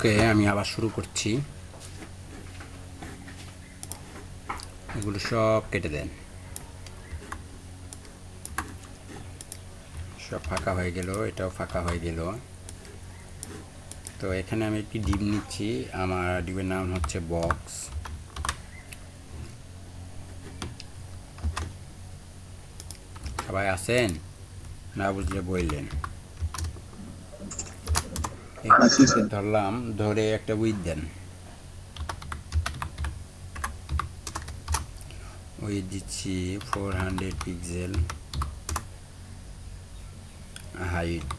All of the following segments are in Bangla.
ওকে, আমি আবার শুরু করছি। এগুলো সব কেটে দেন। সব ফাঁকা হয়ে গেল, এটাও ফাঁকা হয়ে গেল। তো এখানে আমি একটি ডিপ নিচ্ছি। আমার ডিপের নাম হচ্ছে বক্স। সবাই আছেন? না বুঝলে বললেন। ধরলাম, ধরে একটা উইথ দেন। উইথ দিচ্ছি 400 পিক্সেল। হাইট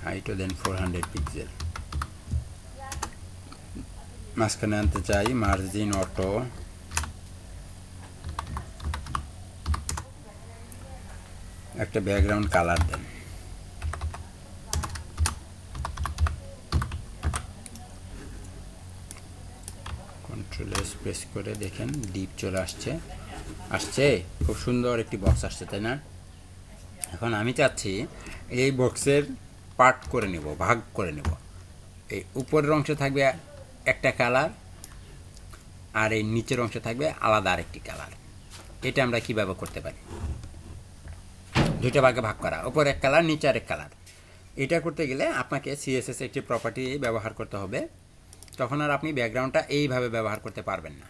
হাইটও দেন 400 পিক্সেল। মাঝখানে আনতে চাই মার্জিন অটো। একটা ব্যাকগ্রাউন্ড কালার দেন। কন্ট্রোল এস প্রেস করে দেখেন ডিপ চলে আসছে। খুব সুন্দর একটি বক্স আসছে, তাই না? এখন আমি চাচ্ছি এই বক্সের পার্ট করে নেব, ভাগ করে নেব। এই উপরের অংশে থাকবে একটা কালার, আর এই নিচের অংশে থাকবে আলাদা আরেকটি কালার। এটা আমরা কীভাবে করতে পারি? দুইটা ভাগে ভাগ করা, উপরে এক কালার, নিচে আরেক কালার। এটা করতে গেলে আপনাকে সিএসএস একটি প্রপার্টি ব্যবহার করতে হবে। তখন আর আপনি ব্যাকগ্রাউন্ডটা এইভাবে ব্যবহার করতে পারবেন না।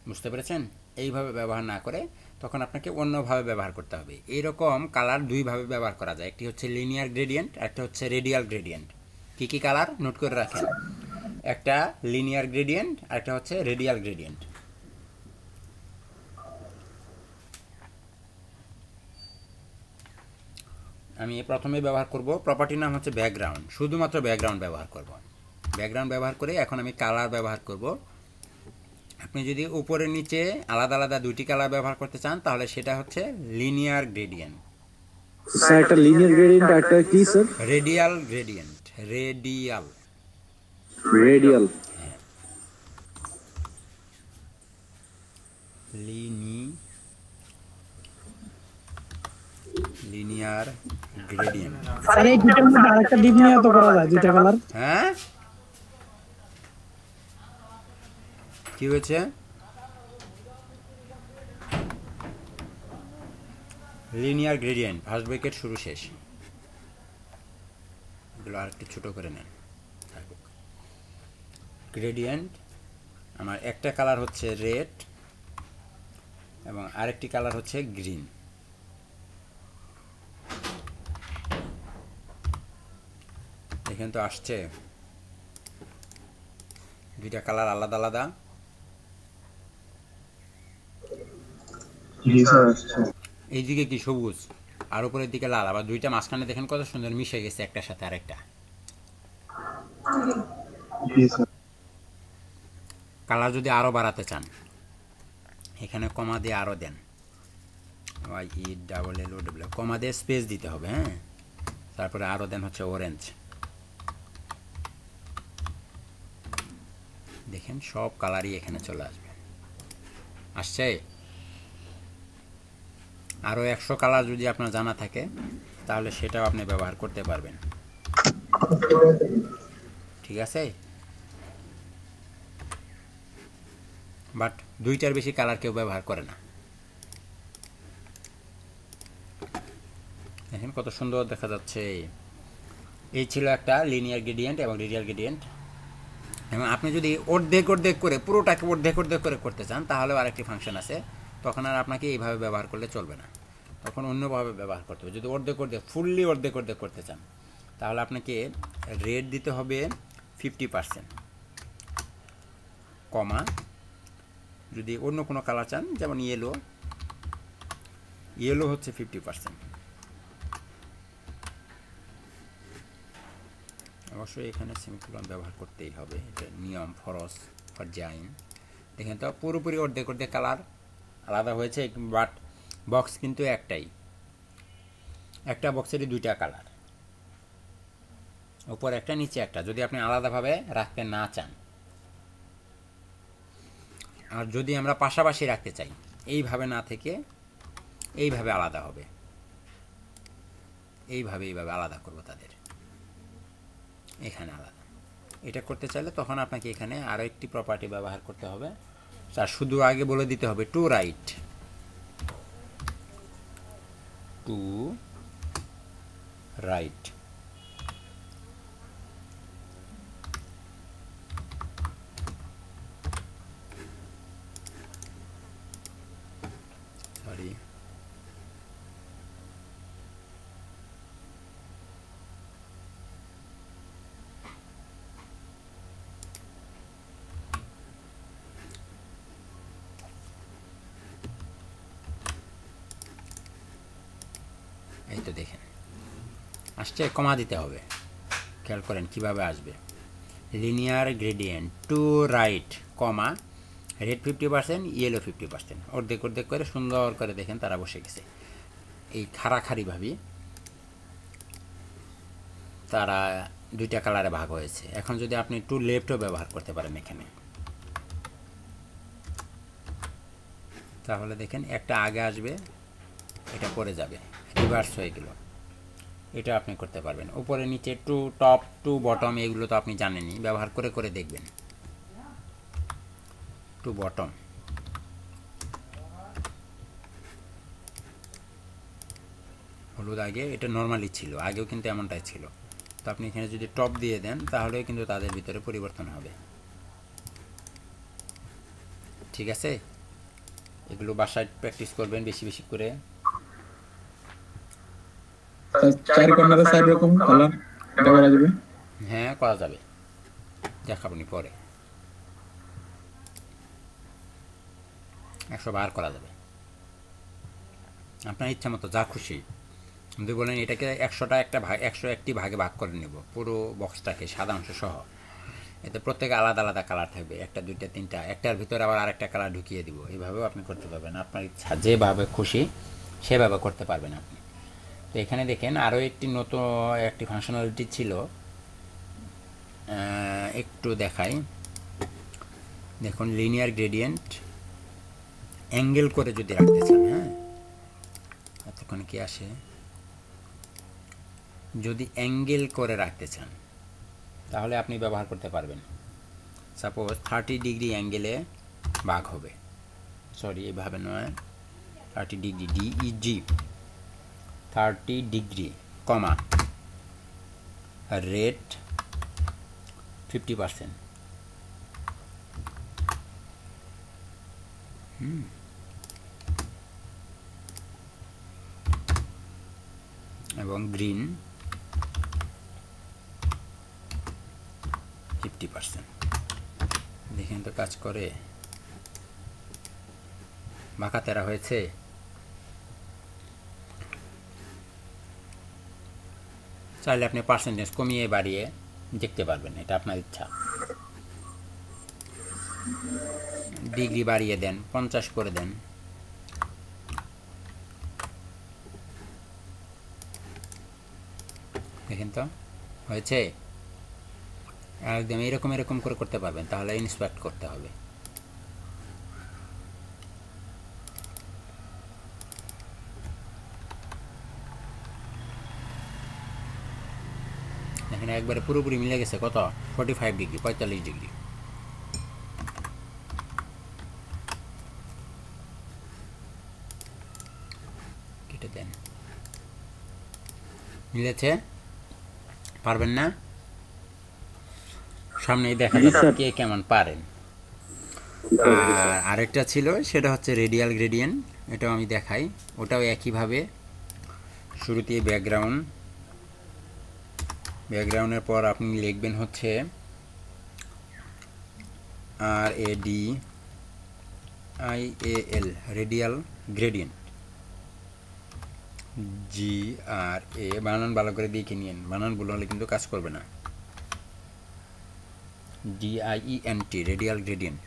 বুঝতে পেরেছেন? এইভাবে ব্যবহার না করে তখন আপনাকে অন্যভাবে ব্যবহার করতে হবে। এইরকম কালার দুইভাবে ব্যবহার করা যায়। একটি হচ্ছে লিনিয়ার গ্রেডিয়েন্ট, একটা হচ্ছে রেডিয়াল গ্রেডিয়েন্ট। কী কালার নোট করে রাখেন? একটা লিনিয়ার গ্রেডিয়েন্ট, আর একটা হচ্ছে রেডিয়াল গ্রেডিয়েন্ট। আমি প্রথমে ব্যবহার করব প্রপার্টির নাম হচ্ছে ব্যাকগ্রাউন্ড। শুধুমাত্র ব্যাকগ্রাউন্ড ব্যবহার করব। ব্যাকগ্রাউন্ড ব্যবহার করে এখন আমি কালার ব্যবহার করব। আপনি যদি উপরে নিচে আলাদা আলাদা দুইটি কালার ব্যবহার করতে চান তাহলে সেটা হচ্ছে লিনিয়ার গ্রেডিয়েন্ট। স্যার একটা লিনিয়ার গ্রেডিয়েন্ট আর একটা কি sir? Radial gradient. Radial radial linear gradient. Sir এই দুইটার মধ্যে আরেকটা ডিপ নিয়ে তো করা যায়, দুইটা কালার। হ্যাঁ, কি হয়েছে? লিনিয়ার গ্রেডিয়েন্ট ফার্স্ট ব্রেকেট শুরু শেষ। এগুলো আর একটু ছোটো করে নেন। গ্রেডিয়েন্ট আমার একটা কালার হচ্ছে রেড এবং আরেকটি কালার হচ্ছে গ্রিন। এখানে তো আসছে দুইটা কালার আলাদা আলাদা। এইদিকে কি সবুজ আর উপরের দিকে লাল, আবার দুইটা মাঝখানে দেখেন কত সুন্দর মিশে গেছে একটার সাথে আরেকটা। কালার যদি আরও বাড়াতে চান এখানে কমা দিয়ে আরও দেন, YELLOW কমা দিয়ে স্পেস দিতে হবে। হ্যাঁ, তারপরে আরও দেন হচ্ছে অরেঞ্জ। দেখেন সব কালারই এখানে চলে আসছে। আরও 100 কালার যদি আপনার জানা থাকে তাহলে সেটাও আপনি ব্যবহার করতে পারবেন। ঠিক আছে? বাট দুইটার বেশি কালার কেউ ব্যবহার করে না। দেখেন কত সুন্দর দেখা যাচ্ছে। এই ছিল একটা লিনিয়ার গ্রেডিয়েন্ট এবং রেডিয়াল গ্রেডিয়েন্ট। এবং আপনি যদি অর্ধেক অর্ধেক করে পুরোটাকে অর্ধেক অর্ধেক করে করতে চান তাহলেও আরেকটি ফাংশন আছে। তখন আর আপনাকে এইভাবে ব্যবহার করলে চলবে না, তখন অন্যভাবে ব্যবহার করতে হবে। যদি অর্ধেক অর্ধেক ফুললি অর্ধেক অর্ধেক করতে চান তাহলে আপনাকে রেড দিতে হবে 50%, কমা যদি অন্য কোনো কালার চান যেমন ইয়েলো হচ্ছে 50%। অবশ্যই এখানে সেমিকোলন ব্যবহার করতেই হবে, এটা নিয়ম ফরজ ফরজাইন। দেখেন তো পুরোপুরি অর্ধেক অর্ধেক কালার আলাদা হয়েছে, বাট বক্স কিন্তু একটাই। একটা বক্সেরই দুইটা কালার, উপর একটা নিচে একটা, যদি আপনি আলাদাভাবে রাখতে না চান। আর যদি আমরা পাশাপাশি রাখতে চাই এইভাবে না থেকে এইভাবে আলাদা হবে। এইভাবে আলাদা করব তাদের, এখানে আলাদা। এটা করতে চাইলে তখন আপনাকে এখানে আরও একটি প্রপার্টি ব্যবহার করতে হবে, আর শুধু আগে বলে দিতে হবে to write, to write. Sorry, এই তো দেখেন আসছে, কমা দিতে হবে। খেয়াল করেন কিভাবে আসবে, লিনিয়ার গ্রেডিয়েন্ট টু রাইট কমা রেড 50%, ইয়েলো 50%, অর্ধেক অর্ধেক করে সুন্দর করে দেখেন তারা বসে গেছে এই খাড়াখাড়িভাবে, তারা দুইটা কালারে ভাগ হয়েছে। এখন যদি আপনি টু লেফটও ব্যবহার করতে পারেন এখানে, তাহলে দেখেন একটা আগে আসবে, এটা পরে যাবে, রিভার্স হয়ে গেল। এটা আপনি করতে পারবেন। উপরে নিচে টু টপ টু বটম এগুলো তো আপনি জানেনই, ব্যবহার করে করে দেখবেন। টু বটম, হলুদ আগে এটা নর্মালি ছিল, আগেও কিন্তু এমনটাই ছিল। তো আপনি এখানে যদি টপ দিয়ে দেন তাহলেও কিন্তু তাদের ভিতরে পরিবর্তন হবে। ঠিক আছে, এগুলো বাসায় প্র্যাকটিস করবেন বেশি বেশি করে। চার কর্নারে চার রকম কালার এটা করা যাবে? হ্যাঁ করা যাবে, দেখাবনি পরে, 100 বার করা যাবে আপনার ইচ্ছা মতো, যা খুশি। যদি বলেন এটাকে 100টা একটা ভাগ, 101টি ভাগে ভাগ করে নেব পুরো বক্সটাকে সাদা অংশ সহ, এতে প্রত্যেকে আলাদা আলাদা কালার থাকবে, একটা দুইটা তিনটা, একটার ভিতরে আবার আরেকটা কালার ঢুকিয়ে দিব, এইভাবেও আপনি করতে পারবেন। আপনার ইচ্ছা যেভাবে খুশি সেভাবে করতে পারবেন আপনি। তো এখানে দেখেন আরও একটি ফাংশনালিটি ছিল, একটু দেখাই। দেখুন লিনিয়ার গ্রেডিয়েন্ট অ্যাঙ্গেল করে যদি রাখতে চান, হ্যাঁ এতক্ষণ কি আসে, যদি অ্যাঙ্গেল করে রাখতে চান তাহলে আপনি ব্যবহার করতে পারবেন। সাপোজ 30 ডিগ্রি অ্যাঙ্গেলে ভাগ হবে, সরি এইভাবে নয়, 30 ডিগ্রি ডিইজি, 30 ডিগ্রি কমা রেট 50%, এবং গ্রিন 50%। দেখেন তো কাজ করে, বাঁকা তেরা হয়েছে। চাইলে আপনি পার্সেন্টেজ কমিয়ে বাড়িয়ে দেখতে পারবেন, এটা আপনার ইচ্ছা। ডিগ্রি বাড়িয়ে দেন, 50 করে দেন, দেখেন তো হয়েছে। একদম এরকম এরকম করে করতে পারবেন, তাহলে ইন্সপেক্ট করতে হবে। এখানে একবারে পুরোপুরি মিলে গেছে, কত 45 ডিগ্রি, 45 ডিগ্রি। কেটে দেন, মিলেছে। পারবেন না, সামনেই দেখা যাচ্ছে কে কেমন পারেন। আর আরেকটা ছিল, সেটা হচ্ছে রেডিয়াল গ্রেডিয়েন্ট, এটাও আমি দেখাই। ওটাও একইভাবে শুরুতেই ব্যাকগ্রাউন্ডের পর আপনি লিখবেন হচ্ছে RADIAL, রেডিয়াল গ্রেডিয়েন্ট, GRA, বানান ভালো করে দেখে নিন, বানান ভুল হলে কিন্তু কাজ করবে না। GIENT, radial gradient,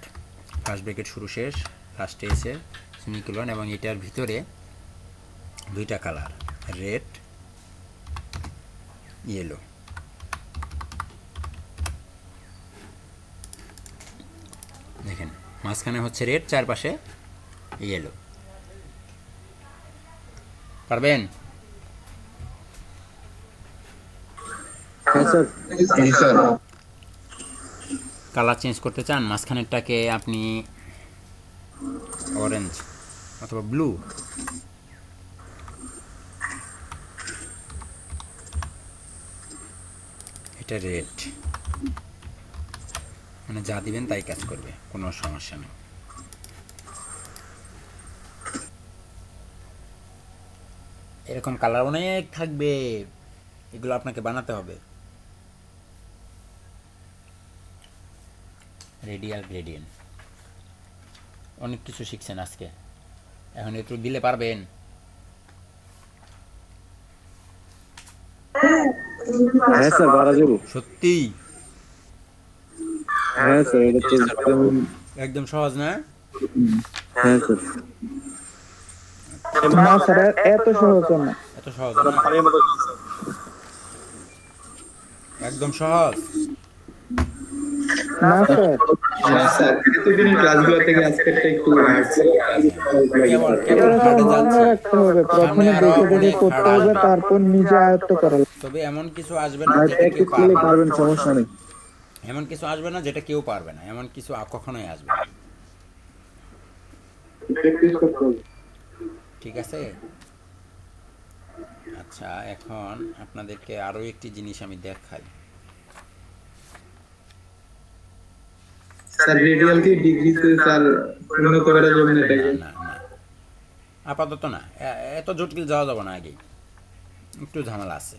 first bracket শুরু শেষ, লাস্টে এসে সেমিকোলন, এবং এটার ভিতরে দুইটা কালার, রেড ইয়েলো। দেখেন মাঝখানে হচ্ছে রেড, চারপাশে ইয়েলো। পারবেন? হ্যাঁ স্যার। জি স্যার। কালার চেঞ্জ করতে চান, মাঝখানেরটাকে আপনি অরেঞ্জ অথবা ব্লু, এটা রেড, মানে যা দিবেন তাই কাজ করবে, কোনো সমস্যা নেই। এরকম কালার অনেক থাকবে, এগুলো আপনাকে বানাতে হবে। রেডিয়াল গ্রেডিয়েন্ট, অনেক কিছু শিখছেন আজকে, এখন একটু দিলে পারবেন? হ্যাঁ স্যার, বাড়া যাবো। সত্যি হ্যাঁ স্যার, এটা তো একদম সহজ না? হ্যাঁ স্যার। না স্যার, এত সহজ না। এত সহজ না? একদম সহজ। না স্যার, হ্যাঁ স্যার, এতদিনের ক্লাসগুলো থেকে আজকেরটা একটু কেবল কেবল হার্ডে যাচ্ছি, রাখতে হবে। প্রথমে সামনে আরো দেখে দেখে অনেক করতে হার্ড হবে, আসবে। তারপর নিজে আয়ত্ত করা লাগবে। তবে এমন কিছু আসবে না আর যেটা কেউ প্র্যাকটিস করলে পারবে না। পারবেন, সমস্যা নেই। এমন কিছু আসবে না যেটা কেউ পারবে না, এমন কিছু কখনোই আসবে না। প্র্যাকটিস করতে হবে। ঠিক আছে? আচ্ছা, এখন আপনাদেরকে আরো একটি জিনিস আমি দেখাই। স্যার রেডিয়ালকে ডিগ্রিতে স্যার পরিণত করা যাবে না এটাকে? না না, আপাতত না, এত জটিল যাওয়া যাবে না, আগেই একটু ঝামেলা আছে।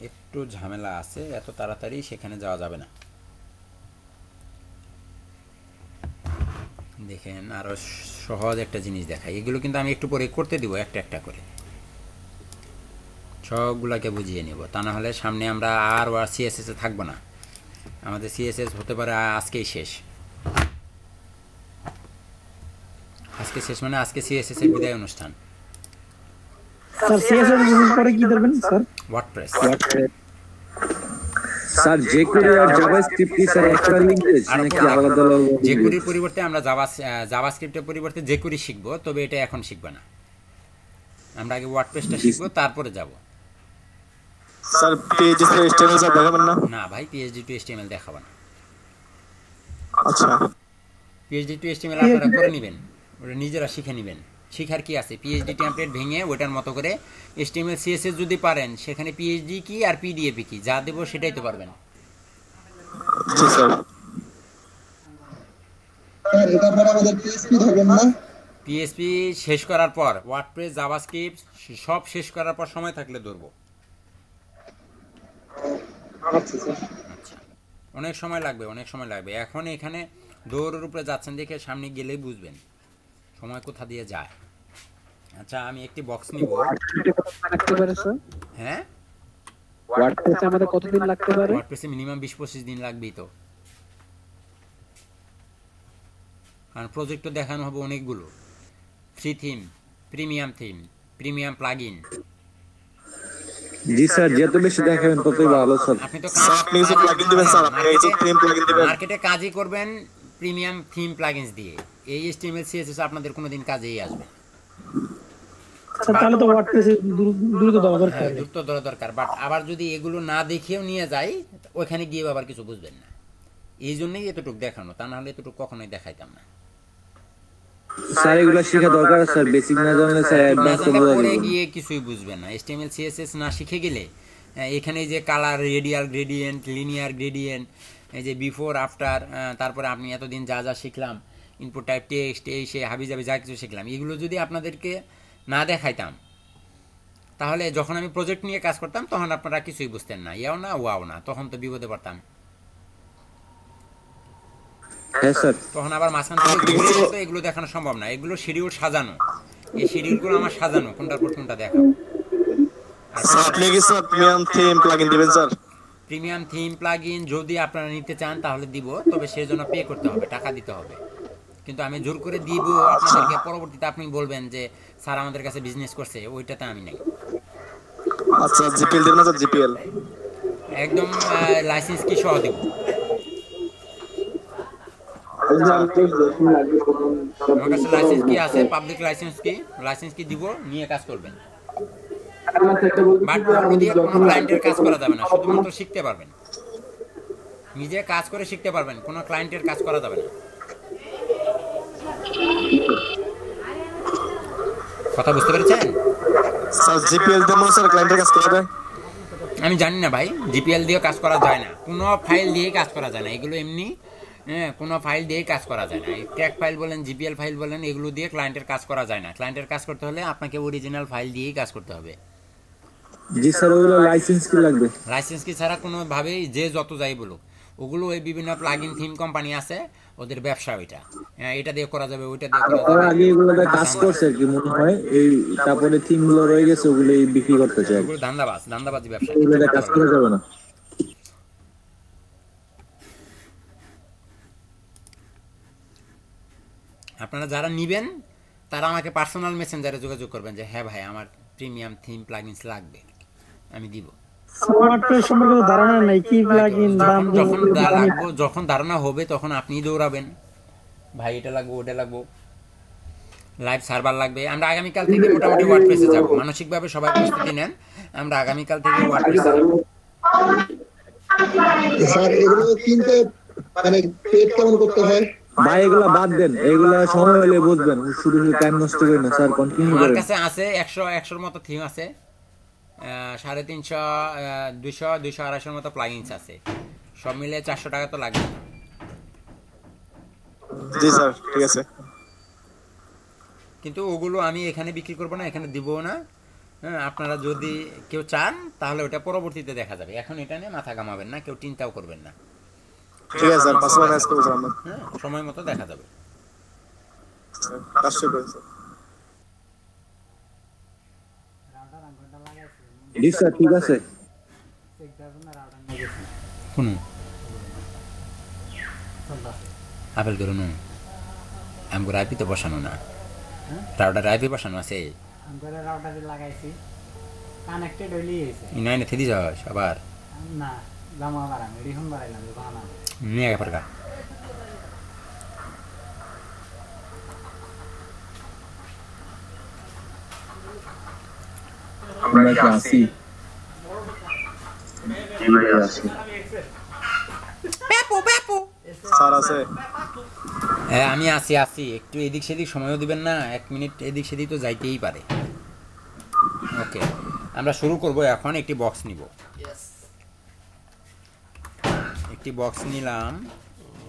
একটু ঝামেলা আছে, এত তাড়াতাড়ি সেখানে যাওয়া যাবে না। দেখেন, আরো সহজ একটা জিনিস দেখাই। এগুলো কিন্তু আমি একটু পরে করতে দিব, একটা একটা করে সবগুলাকে বুঝিয়ে নেব, তা না হলে সামনে আমরা আর সিএসএস এ থাকবো না। আমাদের সিএসএস হতে পারে আজকেই শেষ। আজকে শেষ মানে আজকে সিএসএস এর বিদায় অনুষ্ঠান। স্যার সিএসএস পরে কি দেবেন স্যার? ওয়ার্ডপ্রেস। স্যার jQuery আর জাভাস্ক্রিপ্ট কি স্যার একটা ল্যাঙ্গুয়েজ আর নাকি আলাদা আলাদা? জেকুরির পরিবর্তে আমরা জাভাস্ক্রিপ্টের পরিবর্তে জেকুরি শিখবো, তবে এটা এখন শিখবো না। আমরা আগে ওয়ার্ডপ্রেসটা শিখবো, তারপরে যাব। Sir PhD sir HTML sir দেখাবেন না? না ভাই, পিএইচডি টু এসটিএমএল দেখাবো না। আচ্ছা, পিএইচডি টু এসটিএমএল আপনারা করে নেবেন, ওটা নিজেরা শিখে নেবেন। শিখার কি আছে? পিএইচডি টেমপ্লেট ভেঙে ওটার মতো করে এসটিএমএল সিএসএস যদি পারেন, সেখানে পিএইচডি কি আর পিডিএফ কি যা দেবো সেটাই তো পারবেন। জি স্যার। এটা পরে আমাদের পিএইচপি থাকবেন না? পিএসপি শেষ করার পর, ওয়ার্ডপ্রেস জাভাস্ক্রিপ্ট সব শেষ করার পর সময় থাকলে ধরবো। আচ্ছা স্যার। আচ্ছা, অনেক সময় লাগবে, অনেক সময় লাগবে। এখন এখানে দৌড়ের উপরে যাচ্ছেন দেখে সামনে গেলেই বুঝবেন সময় কোথা দিয়ে যায়। আচ্ছা, আমি একটি বক্স নিব। লাগতে পারে স্যার? হ্যাঁ, ওয়ার্ডপ্রেসে আমাদের কতদিন লাগতে পারে? ওয়ার্ডপ্রেসে মিনিমাম 20-25 দিন লাগবেই তো, কারণ প্রজেক্টও দেখানো হবে অনেকগুলো। Free theme, premium theme, premium plugin. জি স্যার, যত বেশি দেখাবেন ততই ভালো স্যার। আপনি তো স্যার আপনি কিছু প্লাগইন দিবেন স্যার, আপনি এই যে থিম প্লাগইন দিবেন। মার্কেটে কাজই করবেন প্রিমিয়াম থিম প্লাগইনস দিয়ে। এই এইচটিএমএল সিএসএস আপনাদের কোনোদিন কাজেই আসবে। স্যার তাহলে তো ওয়ার্ডপ্রেসে দ্রুত দেওয়া দরকার। হ্যাঁ, দ্রুত ধরা দরকার, বাট আবার যদি এগুলো না দেখিয়েও নিয়ে যাই, ওইখানে গিয়ে আবার কিছু বুঝবেন না। এই জন্যই এতটুকু দেখানো, তা না হলে এতটুকু কখনোই দেখাইতাম না। স্যার এগুলো শেখা দরকার স্যার, বেসিক না জানলে স্যার না অ্যাডভান্স তো জানলে বোঝা পরে যাবে না। গিয়ে কিছুই বুঝবেন না। এইচটিএমএল সিএসএস না শিখে গেলে এখানে যে colour, radial gradient, linear gradient, এই যে বিফোর আফটার, তারপরে আপনি এতদিন যা যা শিখলাম, ইনপুট টাইপ টেক্সট, এই সে হাবিজাবি যা কিছু শিখলাম, এগুলো যদি আপনাদেরকে না দেখাইতাম, তাহলে যখন আমি প্রজেক্ট নিয়ে কাজ করতাম তখন আপনারা কিছুই বুঝতেন না, ইয়াও না ওয়াও না, তখন তো বিপদে পড়তাম। হ্যাঁ স্যার। তখন আবার মাঝখান থেকে ঘুরে যেত, এগুলো দেখানো সম্ভব না। এগুলো শিডিউল সাজানো, এই শিডিউলগুলো আমার সাজানো, কোনটার পর কোনটা দেখাবো। স্যার আপনি কি স্যার প্রিমিয়াম থিম প্লাগইন দিবেন স্যার? প্রিমিয়াম থিম প্লাগইন যদি আপনারা নিতে চান তাহলে দিব, তবে সেই জন্য পে করতে হবে, টাকা দিতে হবে। কিন্তু আমি জোর করে দিব আপনাদেরকে, পরবর্তীতে আপনি বলবেন যে স্যার আমাদের কাছে বিজনেস করছে, ওইটাতে আমি নাই। আচ্ছা, জিপিএল দিবেন না স্যার? জিপিএল একদম লাইসেন্স কি সহ দিব। আমার কাছে লাইসেন্স কি আছে, পাবলিক লাইসেন্স কি দিব, নিয়ে কাজ করবেন। বাট ওগুলো দিয়ে কোনো ক্লায়েন্টের কাজ করা যাবে না, শুধুমাত্র শিখতে পারবেন, নিজে কাজ করে শিখতে পারবেন, কোনো ক্লায়েন্টের কাজ করা যাবে না। কথা বুঝতে পেরেছেন? স্যার জিপিএল দিয়ে মনে স্যার ক্লায়েন্টের কাজ করা যায়? আমি জানি না ভাই, জিপিএল দিয়ে কাজ করা যায় না, কোনো ফাইল দিয়ে কাজ করা যায় না, এগুলো এমনি কোনো ফাইল দিয়েই কাজ করা যায় না। ট্র্যাক ফাইল বলেন, জিপিএল ফাইল বলেন, এগুলো দিয়ে ক্লায়েন্টের কাজ করা যায় না। ক্লায়েন্টের কাজ করতে হলে আপনাকে অরিজিনাল ফাইল দিয়েই কাজ করতে হবে। জি স্যার, ওগুলো লাইসেন্স কি লাগবে? লাইসেন্স কি ছাড়া কোনোভাবেই যে যত যাই বলুক, ওগুলো ওই বিভিন্ন প্লাগইন থিম কোম্পানি আছে, ওদের ব্যবসা ওইটা, এটা দিয়ে করা যাবে, ওইটা দিয়ে করা তারা যাবে। আগে এগুলোতে কাজ করছে আর কি মনে হয়, এই তারপরে থিম গুলো রয়ে গেছে, ওগুলো বিক্রি করতে চাই। ওগুলো ধান্দাবাজি ব্যবসা, এগুলোতে কাজ করা যাবে না। আপনারা যারা নিবেন তারা আমাকে পার্সোনাল মেসেঞ্জারে যোগাযোগ করবেন যে হ্যাঁ ভাই আমার প্রিমিয়াম থিম প্লাগইনস লাগবে, আমি দিব। ওয়ার্ডপ্রেস সম্পর্কে তো ধারণা নাই, কি প্লাগইন দাম যখন ধারণা হবে তখন আপনি দৌড়াবেন, ভাই এটা লাগবে, ওটা লাগবে, লাইভ সার্ভার লাগবে। আমরা আগামীকাল থেকে মোটামুটি ওয়ার্ডপ্রেসে যাব, মানসিকভাবে সবাই প্রস্তুতি নেন, আমরা আগামীকাল থেকে ওয়ার্ডপ্রেসে যাব। স্যার এগুলো কিনতে মানে পেড কেমন করতে হয়? ভাই এগুলা বাদ দেন, এগুলা সময় হলে বুঝবেন, শুধু শুধু টাইম নষ্ট করেন না স্যার, কন্টিনিউ আমার করেন। কাছে আছে 100-100 মতো থিম আছে, 350, 200, 200-250 মতো প্লাগইনস আছে, সব মিলে 400 টাকা তো লাগবে। জি স্যার ঠিক আছে। কিন্তু ওগুলো আমি এখানে বিক্রি করবো না, এখানে দিবও না। হ্যাঁ, আপনারা যদি কেউ চান তাহলে ওটা পরবর্তীতে দেখা যাবে, এখন এটা নিয়ে মাথা ঘামাবেন না, কেউ চিন্তাও করবেন না। ঠিক আছে স্যার, পার্সোনাল কাজ করব স্যার আমরা। হ্যাঁ, সময় মতো দেখা যাবে। কাজ শুরু করুন স্যার। জি স্যার ঠিক আছে। শুনুন, আপেল ধরুন আমগুলো আইপি তো বসানো না, রাউটার আইপি বসানো আছে, আমগুলো রাউটারে লাগাইছি, কানেক্টেড হইলি হইছে। ইনাই না থেদি যাস আবার না জামা বাড়াম, রিহন বাড়াইলাম বানা নিয়ে গে পারগা। আমরা কি আসি? স্যার আছে? হ্যাঁ আমি আসি, একটু এদিক সেদিক সময়ও দিবেন না, 1 মিনিট এদিক সেদিক তো যাইতেই পারে। ওকে, আমরা শুরু করব এখন। একটি বক্স নিব, একটি বক্স নিলাম,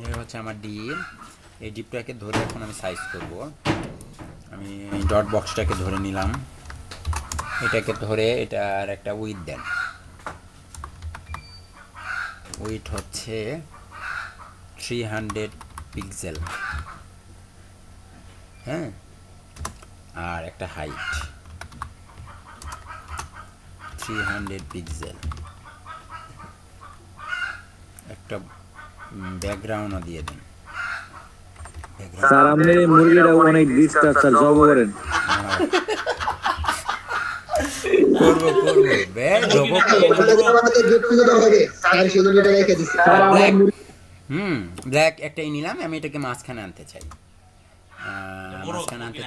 এই হচ্ছে আমার ডিপ। এই ডিপটাকে ধরে এখন আমি সাইজ করব। আমি ডট বক্সটাকে ধরে নিলাম, এটাকে ধরে এটার একটা উইথ দেন, উইথ হচ্ছে 300 পিক্সেল, হ্যাঁ, আর একটা হাইট 300 পিক্সেল, একটা ব্যাকগ্রাউন্ডও দিয়ে দেন। স্যার আপনি মুরগিটা অনেক ডিস্টার্ব স্যার, জব করেন। করবো ব্ল্যাক একটাই নিলাম, আমি এটাকে মাঝখানে আনতে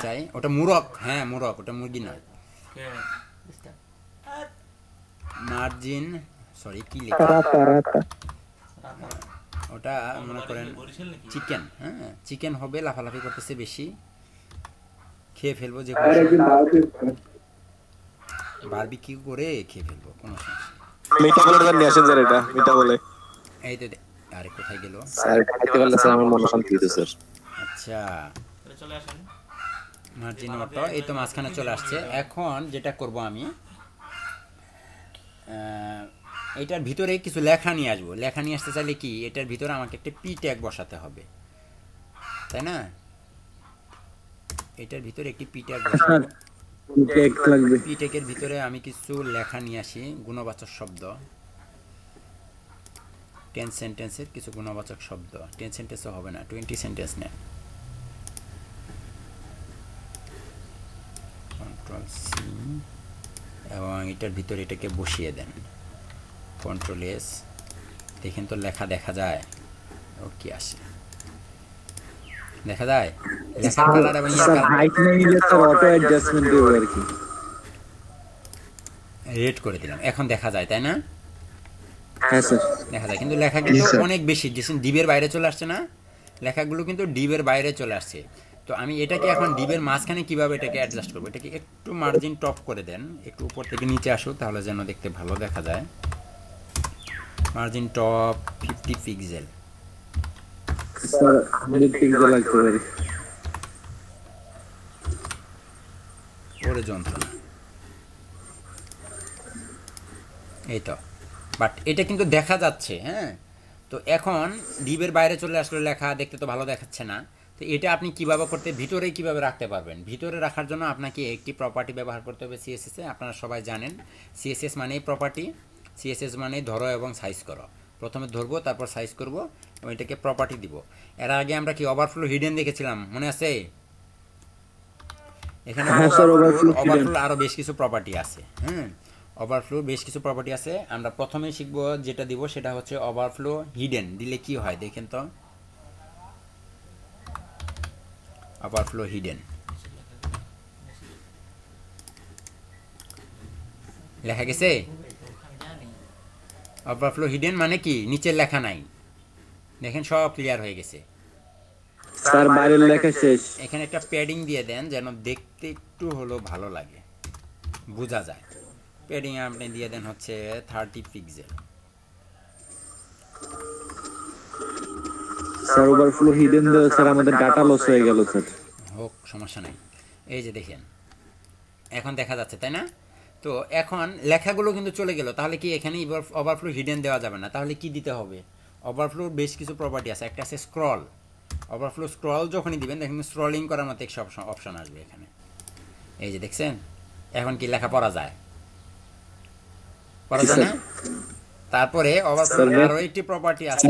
চাই, ওটা মুরগ, হ্যাঁ মুরগ, ওটা মুরগি নয়। মার্জিন, সরি কি লেখা, ওটা মনে করেন চিকেন, হ্যাঁ চিকেন হবে, লাফালাফি করতেছে বেশি, খেয়ে ফেলবো, যে বারবিকিউ করে খেয়ে ফেলবো, কোনো সমস্যা। মিটা বলে নিয়ে আসেন স্যার, এটা মিটা বলে। এই তো আরে কোথায় গেল স্যার? খাইতে পারলে স্যার আমার মন শান্তি হতো স্যার। আচ্ছা চলে আসেন, মার্জিন অটো এই তো মাঝখানে চলে আসছে। এখন যেটা করব আমি, এটার ভিতরে কিছু লেখা নিয়ে আসবো। লেখা নিয়ে আসতে চাইলে কি, এটার ভিতরে আমাকে একটা পি ট্যাগ বসাতে হবে, তাই না? এটার ভিতরে একটি পি ট্যাগ বসাবো। পি ট্যাগের ভিতরে আমি কিছু লেখা নিয়ে আসি, গুণবাচক শব্দ, 10 সেন্টেন্সের কিছু গুণবাচক শব্দ। 10 সেন্টেন্সও হবে না, 20 সেন্টেন্স নেন। কন্ট্রোল সি, এবং এটার ভিতরে এটাকে বসিয়ে দেন, কন্ট্রোল এস। দেখেন তো লেখা দেখা যায়, ও কি আসে। দেখা যায় লেখার কালার এবং স্যার হাইট না নিলে স্যার অটো অ্যাডজাস্টমেন্ট দেবো আর কি। রেড করে দিলাম, এখন দেখা যায় তাই না? হ্যাঁ স্যার। দেখা যায় কিন্তু লেখা কিন্তু অনেক বেশি, যে ডিবের বাইরে চলে আসছে না, লেখাগুলো কিন্তু ডিবের বাইরে চলে আসছে। তো আমি এটাকে এখন ডিবের মাঝখানে কিভাবে এটাকে অ্যাডজাস্ট করবো, এটাকে একটু মার্জিন টপ করে দেন, একটু উপর থেকে নিচে আসো, তাহলে যেন দেখতে ভালো দেখা যায়। Margin top 50 pixel, sir 100 pixel লাগতে পারে। ওরে যন্ত্রণা, এই তো। বাট এটা কিন্তু দেখা যাচ্ছে, হ্যাঁ। তো এখন ডিবের বাইরে চলে আসলে লেখা দেখতে তো ভালো দেখাচ্ছে না। তো এটা আপনি কিভাবে করতে, ভিতরে কিভাবে রাখতে পারবেন? ভিতরে রাখার জন্য আপনাকে একটি প্রপার্টি ব্যবহার করতে হবে সিএসএসে। আপনারা সবাই জানেন সিএসএস মানেই প্রপার্টি, সিএসএস মানেই ধরো এবং সাইজ করো। প্রথমে ধরবো, তারপর সাইজ করব এবং এটাকে প্রপার্টি দিব। এর আগে আমরা কি ওভারফ্লো হিডেন দেখেছিলাম, মনে আছে? এখানে ওভারফ্লো আরও বেশ কিছু প্রপার্টি আছে, হ্যাঁ। ওভারফ্লো বেশ কিছু প্রপার্টি আছে। আমরা প্রথমে শিখবো, যেটা দিব সেটা হচ্ছে ওভারফ্লো হিডেন। দিলে কি হয় দেখেন তো, ওভারফ্লো হিডেন লেখা গেছে। ওভারফ্লো হিডেন মানে কি, নিচের লেখা নাই, দেখেন সব ক্লিয়ার হয়ে গেছে। স্যার বাইরের লেখা শেষ। এখানে একটা প্যাডিং দিয়ে দেন যেন দেখতে একটু হলো ভালো লাগে, বোঝা যায়। প্যাডিং আপনি দিয়ে দেন হচ্ছে 30 পিক্সেল। স্যার ওভারফ্লো হিডেন দেওয়া স্যার আমাদের ডাটা লস হয়ে গেল স্যার। হোক, সমস্যা নেই। এই যে দেখেন এখন দেখা যাচ্ছে তাই না? তো এখন লেখাগুলো কিন্তু চলে গেল, তাহলে কি এখানে ওভারফ্লো হিডেন দেওয়া যাবে না? তাহলে কি দিতে হবে? ওভারফ্লোর বেশ কিছু প্রপার্টি আছে, একটা আছে স্ক্রল। ওভারফ্লো স্ক্রল যখনই দিবেন দেখেন স্ক্রলিং করার মতো একটা অপশন আসবে এখানে। এই যে দেখছেন, এখন কি লেখা পড়া যায়? পড়া যায় না? তারপরে ওভারফ্লো আরও একটি প্রপার্টি আছে,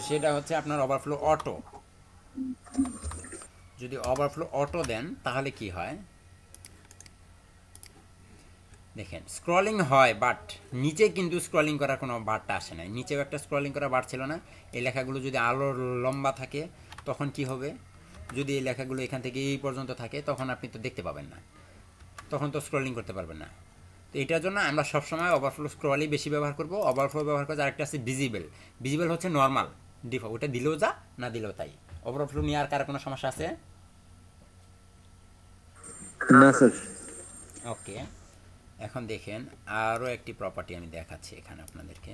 সেটা হচ্ছে আপনার ওভারফ্লো অটো। যদি ওভারফ্লো অটো দেন তাহলে কি হয় দেখেন, স্ক্রলিং হয় বাট নিচে কিন্তু স্ক্রলিং করার কোনো বারটা আসে না। নিচেও একটা স্ক্রলিং করা বার ছিল না। এই লেখাগুলো যদি আরও লম্বা থাকে তখন কি হবে, যদি এই লেখাগুলো এখান থেকে এই পর্যন্ত থাকে তখন আপনি তো দেখতে পাবেন না, তখন তো স্ক্রলিং করতে পারবেন না। তো এটার জন্য আমরা সবসময় ওভারফ্লো স্ক্রলই বেশি ব্যবহার করব। ওভারফ্লো ব্যবহার করে আরেকটা আছে ভিজিবল। ভিজিবল হচ্ছে নর্মাল ডিফল্ট, ওটা দিলেও যা, না দিলেও তাই। ওভারফ্লো নিয়ে আর কার কোনো সমস্যা আছে? না স্যার। ওকে, এখন দেখেন আরও একটি প্রপার্টি আমি দেখাচ্ছি এখানে আপনাদেরকে।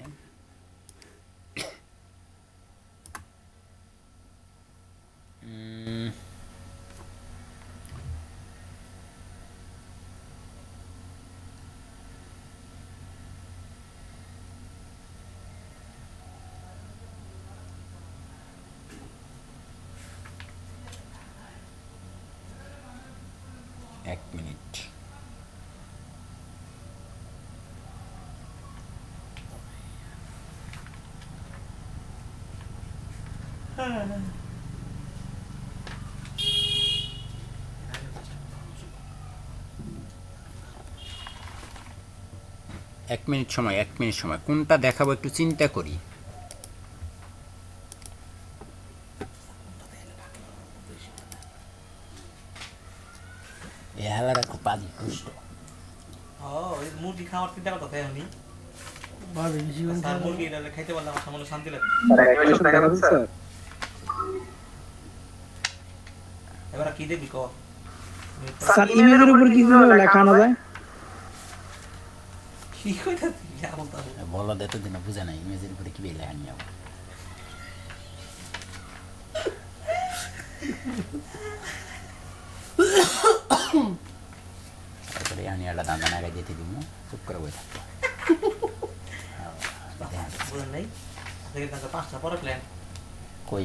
এক মিনিট। এক মিনিট সময়, কোনটা দেখাবো একটু চিন্তা করি। মুরগি খাওয়ার চিন্তা করতে তাই আমি মুরগি খাইতে পারলাম আমার মনে শান্তি লাগে। এবার কি দেখবি ক স্যার ইমেজের উপর কি করে লেখা আনা যায়? কি কইতাছিস বলো দে, তো দিন বুঝা নাই ইমেজের উপরে কি লেখা নিয়ে যাবো। তারপরে আমি একটা দান্দা নাগাই যেতে দিব, চুপ করে বই থাকবো। বুঝেন নাই দেখে তাকে 5টা পরে প্ল্যান কই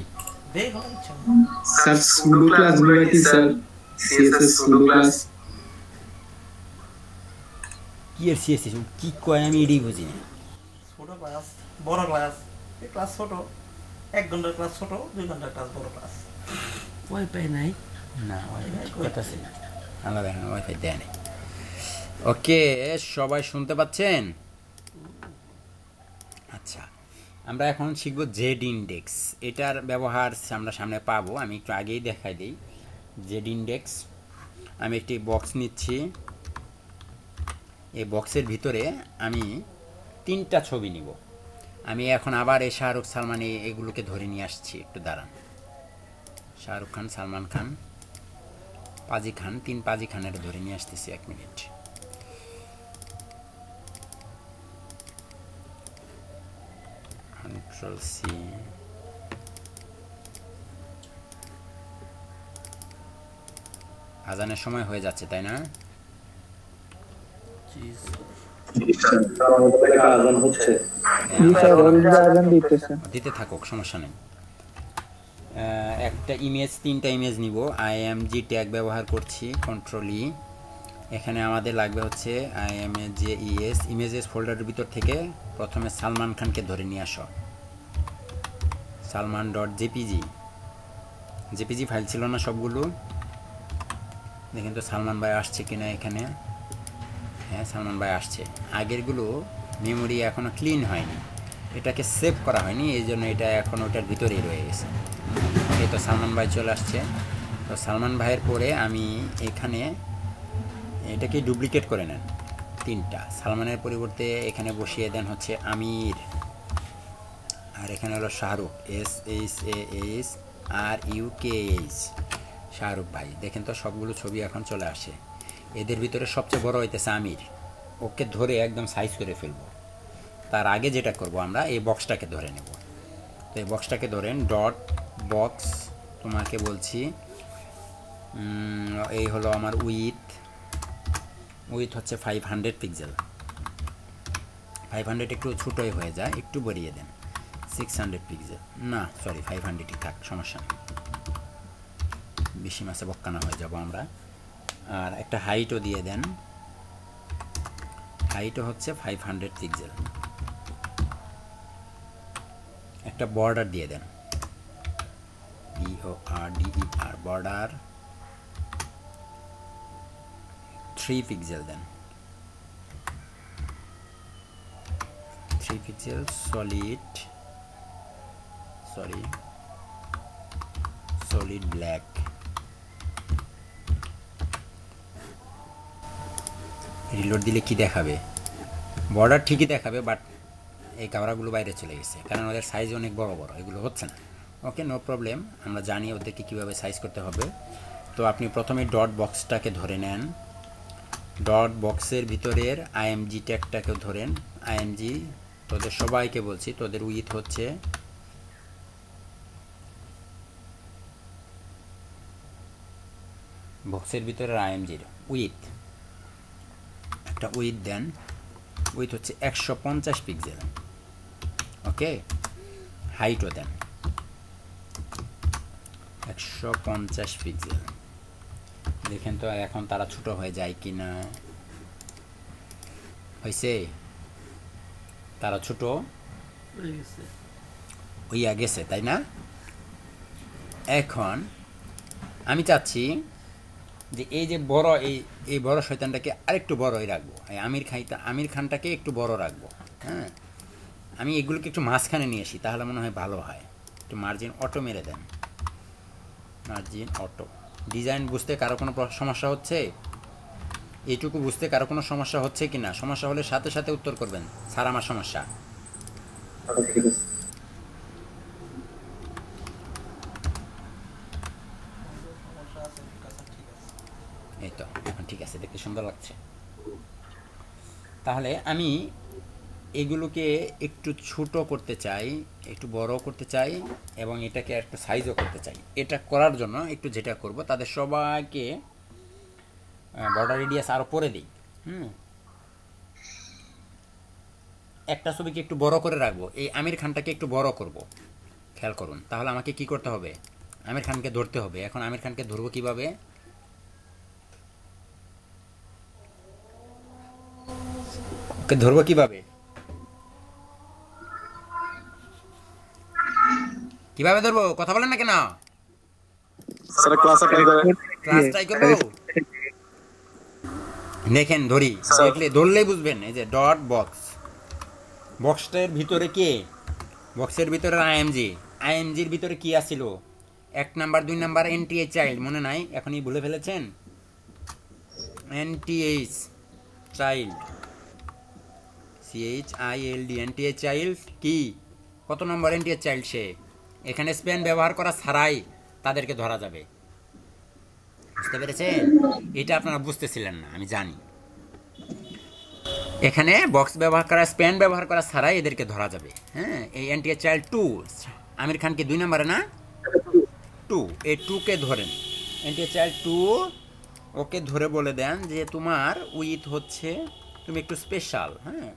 দেখ হলো ইচ্ছা স্যার সুডো ক্লাস গুলো কি স্যার সিএসএস সুডো ক্লাস কি আর সিএসএস কি কয় আমি এটাই বুঝি না। ছোট ক্লাস বড় ক্লাস, এই ক্লাস ছোট, 1 ঘন্টার ক্লাস ছোট, 2 ঘন্টার ক্লাস বড় ক্লাস। ওয়াইফাই নাই না ওয়াইফাই করতেছি না, আমরা দেখেন ওয়াইফাই দেয় নাই। ওকে, সবাই শুনতে পাচ্ছেন? আচ্ছা, আমরা এখন শিখব জেড ইন্ডেক্স। এটার ব্যবহার আমরা সামনে পাবো, আমি একটু আগেই দেখাই দিই। জেড ইন্ডেক্স, আমি একটি বক্স নিচ্ছি, এই বক্সের ভিতরে আমি 3টা ছবি নিব। আমি এখন আবার এই শাহরুখ সালমান এগুলোকে ধরে নিয়ে আসছি, একটু দাঁড়ান। শাহরুখ খান, সালমান খান, পাজি খান, 3 পাজি খানের ধরে নিয়ে আসতেছি, 1 মিনিট। Ctrl C, আজানের সময় হয়ে যাচ্ছে তাই না? দিতে থাকুক, সমস্যা নেই। একটা ইমেজ, 3টা ইমেজ নিব। IMG ট্যাগ ব্যবহার করছি, Ctrl E। এখানে আমাদের লাগবে হচ্ছে IMGES, ইমেজেস ফোল্ডারের ভিতর থেকে প্রথমে সালমান খানকে ধরে নিয়ে আসো। জেপিজি ফাইল ছিল না সবগুলো? দেখেন তো সালমান ভাই আসছে কিনা এখানে। হ্যাঁ, সালমান ভাই আসছে। আগেরগুলো মেমোরি এখনও ক্লিন হয়নি, এটাকে সেভ করা হয়নি, এই জন্য এটা এখন ওটার ভিতরেই রয়ে গেছে। এই তো সালমান ভাই চলে আসছে। তো সালমান ভাইয়ের পরে আমি এখানে এটাকে ডুপ্লিকেট করে নেন, 3টা। সালমানের পরিবর্তে এখানে বসিয়ে দেন হচ্ছে আমির, আর এখানে হলো শাহরুখ, SHAHRUKH, শাহরুখ ভাই। দেখেন তো সবগুলো ছবি এখন চলে আসে। এদের ভিতরে সবচেয়ে বড় হইতেছে আমির, ওকে ধরে একদম সাইজ করে ফেলবো। তার আগে যেটা করব, আমরা এই বক্সটাকে ধরে নেব। তো এই বক্সটাকে ধরেন, ডট বক্স, তোমাকে বলছি এই হলো আমার উইথ হচ্ছে 500 পিক্সেল। 500 একটু ছোটোই হয়ে যায়, একটু বাড়িয়ে দেন, 600 পিক্সেল। না সরি, 500ই থাক, সমস্যা নেই, বেশি মাসে বক্কানা হয়ে যাব আমরা। আর একটা হাইটও দিয়ে দেন, হাইটও হচ্ছে 500 পিক্সেল। একটা বর্ডার দিয়ে দেন, BORDER, বর্ডার 3 পিক্সেল দেন, 3 পিক্সেল। Solid black. রিলোড দিলে কি দেখাবে? বর্ডার ঠিকই দেখাবে, বাট এই কাভারাগুলো বাইরে চলে গেছে, কারণ ওদের সাইজ অনেক বড় বড়, এগুলো হচ্ছে না। ওকে, নো প্রবলেম, আমরা জানি ওদেরকে কীভাবে সাইজ করতে হবে। তো আপনি প্রথমে ডট বক্সটাকে ধরে নেন, ডট বক্সের ভিতরের IMG ট্যাগটাকে ধরেন। IMG তোদের সবাইকে বলছি, তোদের উইথ হচ্ছে বক্সের ভিতরের IMGর উইথ, একটা উইথ দেন, উইথ হচ্ছে 150 পিক্সেল। ওকে, হাইটও দেন 150 পিক্সেল। দেখেন তো এখন তারা ছোট হয়ে যায় কি না। হয়েছে, তারা ছোট হইয়া গেছে, তাই না? এখন আমি চাচ্ছি যে এই যে বড়, এই বড় শয়তানটাকে আরেকটু বড়ই রাখবো, এই আমির খানটাকে একটু বড় রাখবো। হ্যাঁ, আমি এগুলোকে একটু মাঝখানে নিয়ে আসি, তাহলে মনে হয় ভালো হয়। একটু মার্জিন অটো মেরে দেন, মার্জিন অটো। ডিজাইন বুঝতে কারো কোনো সমস্যা হচ্ছে? এইটুকু বুঝতে কারো কোনো সমস্যা হচ্ছে কি না? সমস্যা হলে সাথে সাথে উত্তর করবেন, স্যার আমার সমস্যা। এই তো এখন ঠিক আছে, দেখতে সুন্দর লাগছে। তাহলে আমি এগুলোকে একটু ছোট করতে চাই, একটু বড় করতে চাই, এবং এটাকে একটু সাইজও করতে চাই। এটা করার জন্য একটু যেটা করব, তাদের সবাইকে বর্ডার রেডিয়াস আরও পরে দিই। একটা ছবিকে একটু বড় করে রাখবো, এই আমির খানটাকে একটু বড় করব, খেয়াল করুন। তাহলে আমাকে কি করতে হবে? আমির খানকে ধরতে হবে। এখন আমির খানকে ধরবো কিভাবে? ওকে ধরবো কিভাবে? কিভাবে ধরবো? কথা বলেন না কেন? ক্লাস ট্রাই করবো। দেখেন ধরি, দেখলে ধরলেই বুঝবেন। এই যে ডট বক্স, বক্সটার ভিতরে কে? বক্সের ভিতরে আইএমজির ভিতরে কি আছিল? 1 নাম্বার 2 নাম্বার এনটিএইচ চাইল্ড মনে নাই? এখনই ভুলে ফেলেছেন? NTH child, CHILD, NTH child কি? কত নম্বর এনটিএইচ চাইল্ড সে? এখানে স্পেন ব্যবহার করা ছাড়াই তাদেরকে ধরা যাবে। বুঝতে পেরেছেন? এটা আপনারা বুঝতেছিলেন না, আমি জানি। এখানে বক্স ব্যবহার করা, স্পেন ব্যবহার করা ছাড়াই এদেরকে ধরা যাবে। হ্যাঁ, এই এনটিএইচ চাইল্ড 2, আমির খান কি 2 নম্বরে না? 2, এই 2কে ধরেন। এনটিএইচ চাইল্ড 2 ওকে ধরে বলে দেন যে তোমার উইথ হচ্ছে, তুমি একটু স্পেশাল, হ্যাঁ,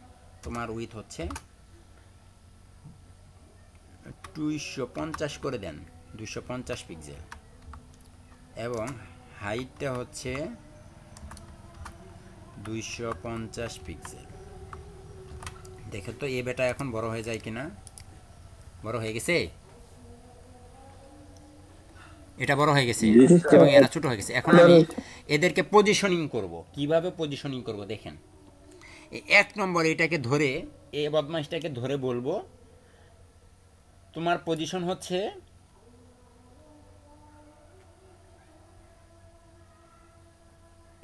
তোমার উইথ হচ্ছে 250 করে দেন, 250 পিক্সেল, এবং হাইটটা হচ্ছে 250 পিক্সেল। দেখো তো এ বেটা এখন বড় হয়ে যায় কিনা? বড় হয়ে গেছে, এটা বড় হয়ে গেছে এবং এরা ছোট হয়ে গেছে। এখন আমি এদেরকে পজিশনিং করব। কিভাবে পজিশনিং করব দেখেন। 1 নম্বর এটাকে ধরে, এই বদমাইশটাকে ধরে বলবো তোমার পজিশন হচ্ছে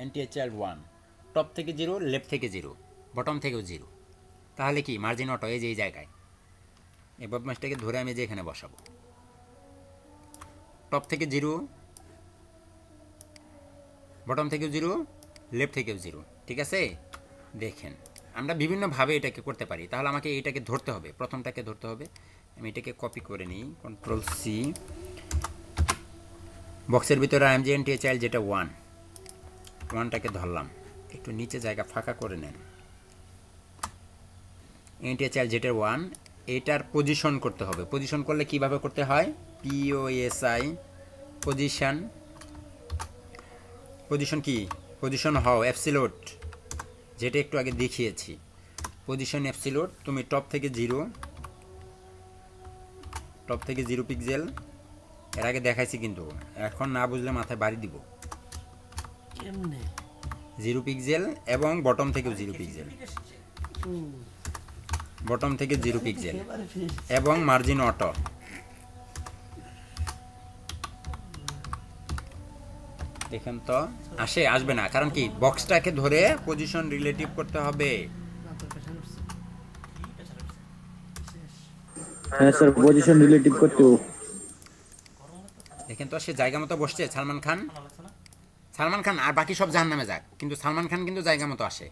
এনটিএইচ চাইল্ড 1, টপ থেকে 0, লেফট থেকে 0, বটম থেকেও 0। তাহলে কি মার্জিন অটো এই যে এই জায়গায়, এই বদমাইশটাকে ধরে আমি যে এখানে বসাবো, টপ থেকে 0, বটম থেকেও 0, লেফট থেকেও 0। ঠিক আছে? দেখেন আমরা বিভিন্নভাবে এটাকে করতে পারি। তাহলে আমাকে এইটাকে ধরতে হবে, প্রথমটাকে ধরতে হবে। আমি এটাকে কপি করে নিই, Ctrl+C, বক্সের ভিতরে আইএমজি এনটিএইচ চাইল্ড যেটা 1টাকে ধরলাম। একটু নিচে জায়গা ফাঁকা করে নেন। এনটিএইচ চাইল্ড যেটা 1, এটার পজিশন করতে হবে। পজিশন করলে কিভাবে করতে হয়? POSI, পজিশন কি? পজিশন হও অ্যাবসলিউট, যেটা একটু আগে দেখিয়েছি। পজিশন অ্যাবসলিউট, তুমি টপ থেকে 0 পিক্সেল, এর আগে দেখাইছি কিন্তু এখন না বুঝলে মাথায় বাড়ি দিব। 0 পিক্সেল এবং বটম থেকেও 0 পিক্সেল, বটম থেকে 0 পিক্সেল এবং মার্জিন অটো। দেখেন তো আসবে না, কারণ কি বক্সটাকে ধরে পজিশন রিলেটিভ করতে হবে। হ্যাঁ স্যার, পজিশন রিলেটিভ করতে হবে। দেখেন তো সে জায়গা মতো বসছে। সালমান খান আর বাকি সব জাহান্নামে যাক, কিন্তু সালমান খান কিন্তু জায়গা মতো আসে।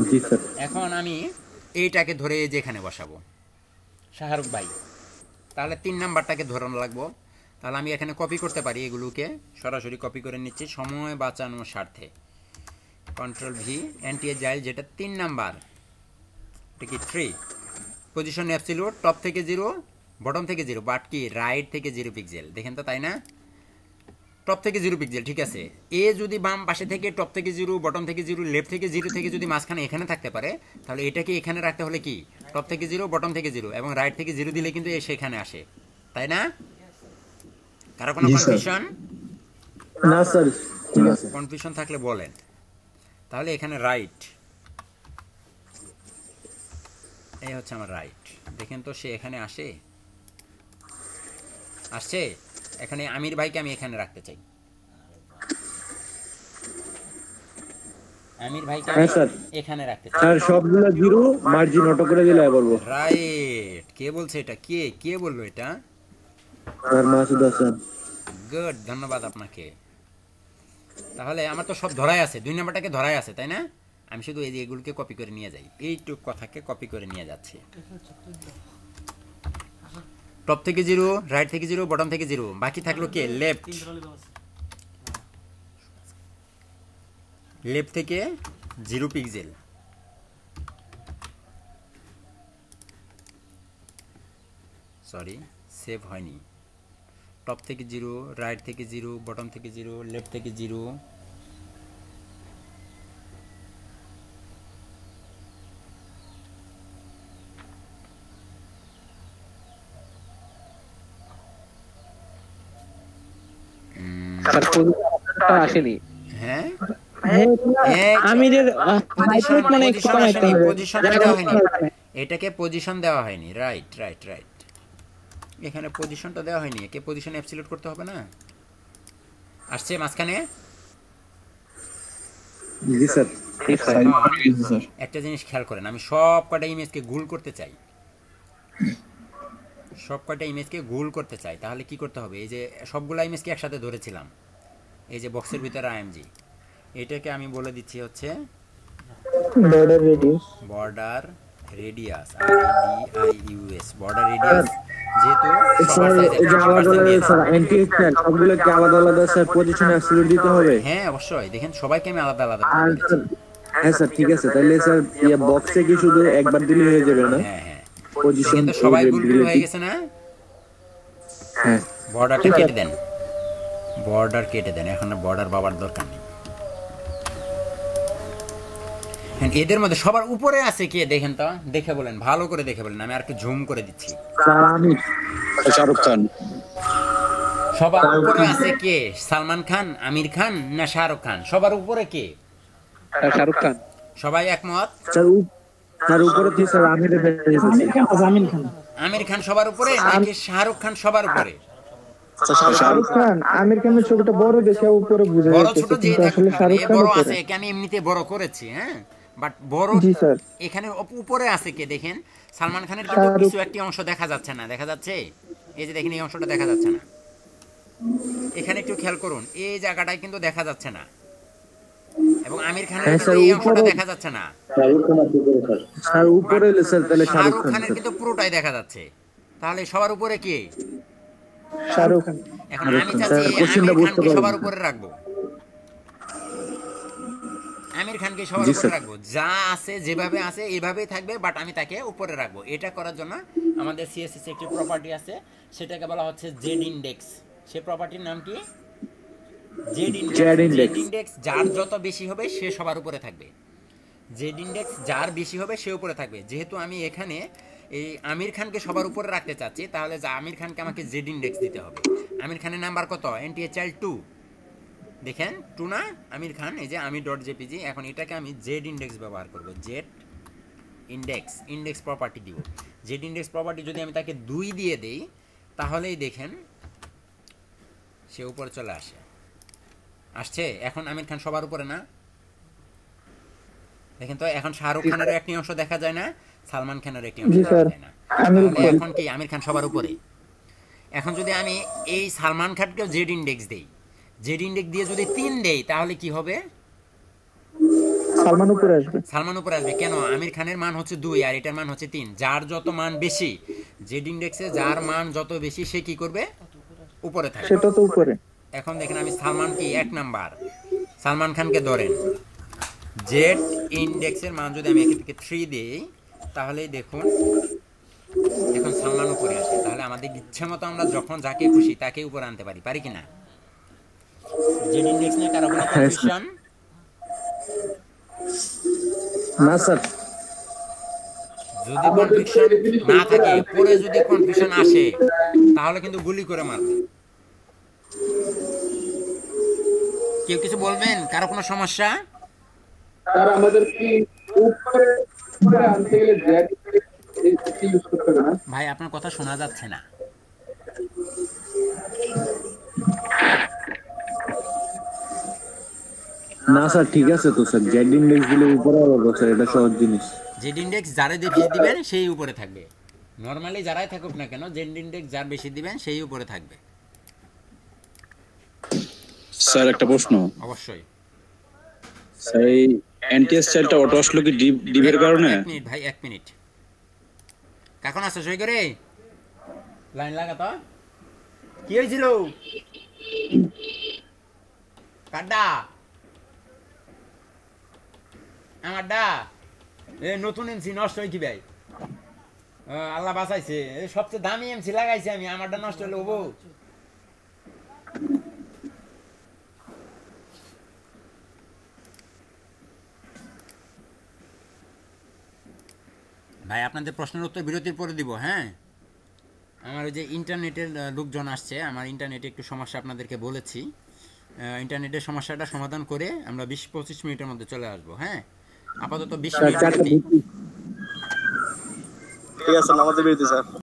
জি স্যার। এখন আমি এইটাকে ধরে যেখানে বসাবো, শাহরুখ ভাই, তাহলে 3 নাম্বারটাকে ধরানো লাগবো। তাহলে আমি এখানে কপি করতে পারি, এগুলোকে সরাসরি কপি করে নিচ্ছি সময় বাঁচানোর স্বার্থে। Ctrl+V, এনটিএইচ চাইল্ড যেটা 3 নাম্বার, এটা কি 3, পজিশন অ্যাবসলিউট, টপ থেকে 0, বটম থেকে 0, বাট কি রাইট থেকে 0 পিক্সেল। দেখেন তো, তাই না? টপ থেকে 0 পিক্সেল, ঠিক আছে। এ যদি বাম পাশে থেকে টপ থেকে 0, বটম থেকে 0, লেফট থেকে 0 থেকে যদি মাঝখানে এখানে থাকতে পারে, তাহলে এটাকে এখানে রাখতে হলে কি টপ থেকে 0, বটম থেকে 0 এবং রাইট থেকে 0 দিলে কিন্তু এ সেখানে আসে, তাই না? কারো কোনো কনফিউশন? না স্যার, ঠিক আছে। কনফিউশন থাকলে বলেন। তাহলে এখানে রাইট, এই হচ্ছে আমার রাইট। দেখেন তো সে এখানে আসছে। এখানে আমির ভাইকে আমি এখানে রাখতে চাই, আমির ভাইকে এখানে রাখতে চাই। স্যার সবগুলো 0, মার্জিন অটো করে দিলে বলবো। রাইট। কে বলছে এটা? কে বললো এটা? স্যার মাসুদ হাসান। গুড, ধন্যবাদ আপনাকে। তাহলে আমার তো সব ধরাই আছে, 2 নাম্বারটাকে ধরাই আছে, তাই না? আমি শুধু এই যে এগুলোকে কপি করে নিয়ে যাই, এইটুক কথাকে কপি করে নিয়ে যাচ্ছি। টপ থেকে 0, রাইট থেকে 0, বটম থেকে 0, বাকি থাকলো কে? লেফট থেকে 0 পিক্সেল, সরি সেভ হয়নি। টপ থেকে 0, রাইট থেকে 0, বটম থেকে 0, লেফট থেকে 0, আসেনি। হ্যাঁ আমিরের পজিশন দেওয়া হয়নি। এটাকে পজিশন দেওয়া হয়নি, রাইট রাইট রাইট, এখানে পজিশনটা দেওয়া হয়নি, একে পজিশন অ্যাবসলিউট করতে হবে না। আসছে মাঝখানে। জি স্যার। একটা জিনিস খেয়াল করেন, আমি সব কটা ইমেজকে গোল করতে চাই, সব কটা ইমেজকে গোল করতে চাই, তাহলে কি করতে হবে? এই যে সবগুলা ইমেজকে একসাথে ধরেছিলাম, এই যে বক্সের ভিতরে আইএমজি, এটাকে আমি বলে দিচ্ছি হচ্ছে border radius, border radius, RADIUS, border radius. যেহেতু স্যার এই যে আলাদা আলাদা স্যার এনটিএসএল সবগুলো কি আলাদা আলাদা স্যার পজিশন অ্যাবসলিউট দিতে হবে? হ্যাঁ অবশ্যই, দেখেন সবাইকে আমি আলাদা আলাদা আর বলে দিচ্ছি। স্যার হ্যাঁ স্যার ঠিক আছে, তাহলে স্যার ইয়া বক্সে কি শুধু একবার দিলে হয়ে যাবে না? হ্যাঁ হ্যাঁ, পজিশন কিন্তু সবাই গুলগুল হয়ে গেছে না? হ্যাঁ বর্ডারটা কেটে দেন, বর্ডার কেটে দেন, এখন বর্ডার বাবার দরকার নেই। হ্যাঁ, এদের মধ্যে সবার উপরে আছে কে দেখেন তো, দেখে বলেন, ভালো করে দেখে বলেন, আমি আর একটু জুম করে দিচ্ছি। স্যার আমি শাহরুখ খান। সবার উপরে আছে কে? সালমান খান, আমির খান না শাহরুখ খান? সবার উপরে কে? শাহরুখ খান। সবাই একমত? স্যার তার উপরে কি স্যার আমি আমির খান আছে, আমির খান। আমির খান সবার উপরে নাকি শাহরুখ খান সবার উপরে? শাহরুখ খান, আমির খানের ছবিটা বড় দেখে উপরে বোঝা বড় যাচ্ছে, ছোট যে কিন্তু আসলে শাহরুখ খান বড় উপরে। আছে, একে আমি এমনিতে বড় করেছি, হ্যাঁ, বাট বড় জি স্যার। এখানে উপরে আছে কে দেখেন? সালমান খানের কিন্তু কিছু একটি অংশ দেখা যাচ্ছে না, দেখা যাচ্ছে? এই যে দেখেন এই অংশটা দেখা যাচ্ছে না, এখানে একটু খেয়াল করুন, এই জায়গাটায় কিন্তু দেখা যাচ্ছে না, এবং আমির খানের হ্যাঁ, কিন্তু স্যার, এই অংশটা উপরে- দেখা যাচ্ছে না। স্যার উপরে এলে স্যার তাহলে শাহরুখ শাহরুখ খান খানের স্যার। কিন্তু পুরোটাই দেখা যাচ্ছে, তাহলে সবার উপরে কে? শাহরুখ খান। এখন শাহরুখ আমি খান, চাচ্ছি স্যার, কোশ্চেনটা আমির বুঝতে খানকে সবার পারলাম। উপরে রাখবো, আমির খানকে সবার জি, উপরে স্যার। রাখবো, যা আছে যেভাবে আছে এইভাবেই থাকবে, বাট আমি তাকে উপরে রাখবো। এটা করার জন্য আমাদের সিএসএস একটি প্রপার্টি আছে, সেটাকে বলা হচ্ছে জেড ইনডেক্স। সে প্রপার্টির নাম কি? Z index. Z Z index. Index যার যত বেশি হবে সে সবার উপরে থাকবে, জেড ইনডেক্স যার বেশি হবে সে উপরে থাকবে। যেহেতু আমি এখানে এই আমির খানকে সবার উপরে রাখতে চাচ্ছি, তাহলে যা আমির খানকে আমাকে জেড ইনডেক্স দিতে হবে। আমির খানের নাম্বার কত? NTHL 2, দেখেন 2 না? আমির খান, এই যে আমি .jpg, এখন এটাকে আমি জেড ইনডেক্স ব্যবহার করব, জেড ইনডেক্স, ইনডেক্স প্রপার্টি দিব। জেড ইনডেক্স প্রপার্টি যদি আমি তাকে 2 দিয়ে দেই, তাহলেই দেখেন সে উপরে চলে আসে, আসছে। এখন আমির খান সবার উপরে না? দেখেন তো, এখন শাহরুখ খানের একটি অংশ দেখা যায় না, সালমান খানের একটি অংশ জি দেখা স্যার, যায় না, আমির তাহলে খান। এখন কি আমির খান সবার উপরে? এখন যদি আমি এই সালমান খানকেও জেড ইনডেক্স দেই, জেড ইনডেক্স দিয়ে যদি 3 দেই, তাহলে কি হবে? সালমান উপরে আসবে। সালমান উপরে আসবে। কেন? আমির খানের মান হচ্ছে 2 আর এটার মান হচ্ছে 3, যার যত মান বেশি, জেড ইনডেক্সে যার মান যত বেশি সে কি করবে? উপরে থাকবে। সেটা তো উপরে। এখন দেখেন আমি সালমান কি 1 নাম্বার, সালমান খানকে ধরেন, জেড ইনডেক্সের মান যদি আমি এখান থেকে 3 দিই, তাহলেই দেখুন এখন সালমান উপরে আসে। তাহলে আমাদের ইচ্ছা মতো আমরা যখন যাকে খুশি তাকে উপরে আনতে পারি, পারি কিনা? জেড ইনডেক্স নিয়ে কারো কোনো কনফিউশন? না স্যার। যদি কনফিউশন না থাকে, পরে যদি কনফিউশন আসে, তাহলে কিন্তু গুলি করে মারবে। কেউ কিছু বলবেন? কারো কোনো সমস্যা? স্যার আমাদের কি উপরে আনতে গেলে জেড ইউজ করতে হবে না? ভাই আপনার কথা শোনা যাচ্ছে না। না স্যার ঠিক আছে তো স্যার, জেড ইনডেক্স দিলে উপরে হবে স্যার, এটা সহজ জিনিস। জেড ইনডেক্স যারে বেশি দিবেন সেই উপরে থাকবে, নর্মালি যারাই থাকুক না কেন, জেড ইনডেক্স যার বেশি দিবেন সেই উপরে থাকবে। স্যার একটা প্রশ্ন, অবশ্যই। স্যার এই এনটিএস চাইল্ডটা অটো আসলো কি ডিবের কারণে? 1 মিনিট ভাই, 1 মিনিট। কখন আসছো সই করে? লাইন লাগা তো। কি হয়েছিল? কাড্ডা আমারডা নতুন এমসি নষ্ট হয়ে কি ভাই? আল্লাহ বাঁচাইছে, সবচেয়ে দামি এমসি লাগাইছি আমি, আমারটা নষ্ট হলে হবো? ভাই আপনাদের প্রশ্নের উত্তর বিরতির পরে দিব, হ্যাঁ? আমার ওই যে ইন্টারনেটের লোকজন আসছে, আমার ইন্টারনেটে একটু সমস্যা আপনাদেরকে বলেছি, ইন্টারনেটের সমস্যাটা সমাধান করে আমরা 20-25 মিনিটের মধ্যে চলে আসবো, হ্যাঁ? আপাতত 20 মিনিট বিরতি। ঠিক আছে নামাজে বেরিয়েছে স্যার